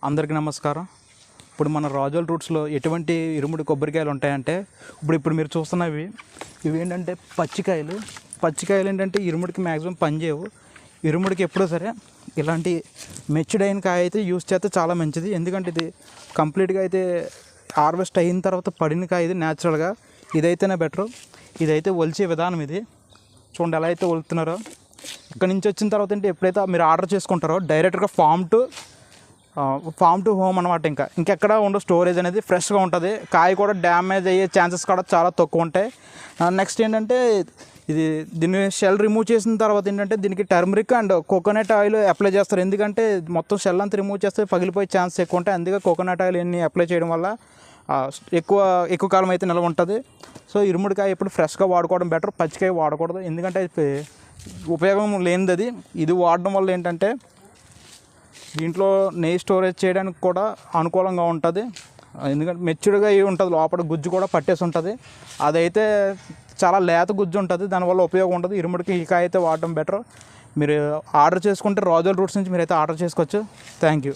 అందరికీ నమస్కారం. ఇప్పుడు మన రాజోల్ రూట్స్లో ఎటువంటి ఇరుముడి కొబ్బరికాయలు ఉంటాయంటే ఇప్పుడు మీరు చూస్తున్నవి ఇవి ఏంటంటే పచ్చికాయలు ఏంటంటే ఇరుముడికి మ్యాక్సిమం పనిచేయవు. ఇరుముడికి ఎప్పుడూ సరే ఇలాంటి మెచ్యూర్డ్ అయిన కాయ అయితే యూస్ చేస్తే చాలా మంచిది. ఎందుకంటే ఇది కంప్లీట్గా అయితే హార్వెస్ట్ అయిన తర్వాత పడిన కాయ ఇది న్యాచురల్గా ఇదైతేనే బెటరు. ఇదైతే ఒలిచే విధానం ఇది చూడండి ఎలా అయితే ఒలుతున్నారో. ఇక్కడ నుంచి వచ్చిన తర్వాత అంటే ఎప్పుడైతే మీరు ఆర్డర్ చేసుకుంటారో డైరెక్ట్గా ఫామ్ టు హోమ్ అనమాట. ఇంకెక్కడ ఉండదు, స్టోరేజ్ అనేది ఫ్రెష్గా ఉంటుంది. కాయ కూడా డ్యామేజ్ అయ్యే ఛాన్సెస్ కూడా చాలా తక్కువ ఉంటాయి. నెక్స్ట్ ఏంటంటే దీన్ని షెల్ రిమూవ్ చేసిన తర్వాత ఏంటంటే దీనికి turmeric and coconut oil apply చేస్తారు. ఎందుకంటే మొత్తం షెల్ అంతా రిమూవ్ చేస్తే పగిలిపోయే ఛాన్స్ ఎక్కువ ఉంటాయి. అందుకే కోకోనట్ ఆయిల్ ఎన్ని అప్లై చేయడం వల్ల ఎక్కువ కాలం అయితే నిల్వ ఉంటుంది. సో ఇరుముడికాయ ఎప్పుడు ఫ్రెష్గా వాడుకోవడం బెటర్, పచ్చికాయ వాడకూడదు. ఎందుకంటే ఉపయోగం లేనిది ఇది వాడడం వల్ల ఏంటంటే దీంట్లో నెయ్యి స్టోరేజ్ చేయడానికి కూడా అనుకూలంగా ఉంటుంది. ఎందుకంటే మెచ్యూర్డ్గా అయ్యి ఉంటుంది, లోపల గుజ్జు కూడా పట్టేసి ఉంటుంది. అదైతే చాలా లేత గుజ్జు ఉంటుంది, దానివల్ల ఉపయోగం ఉంటుంది. ఇరుముడికి ఈ కాయ అయితే వాడడం బెటర్. మీరు ఆర్డర్ చేసుకుంటే రాజోల్ రూట్స్ నుంచి మీరైతే ఆర్డర్ చేసుకోవచ్చు. Thank you.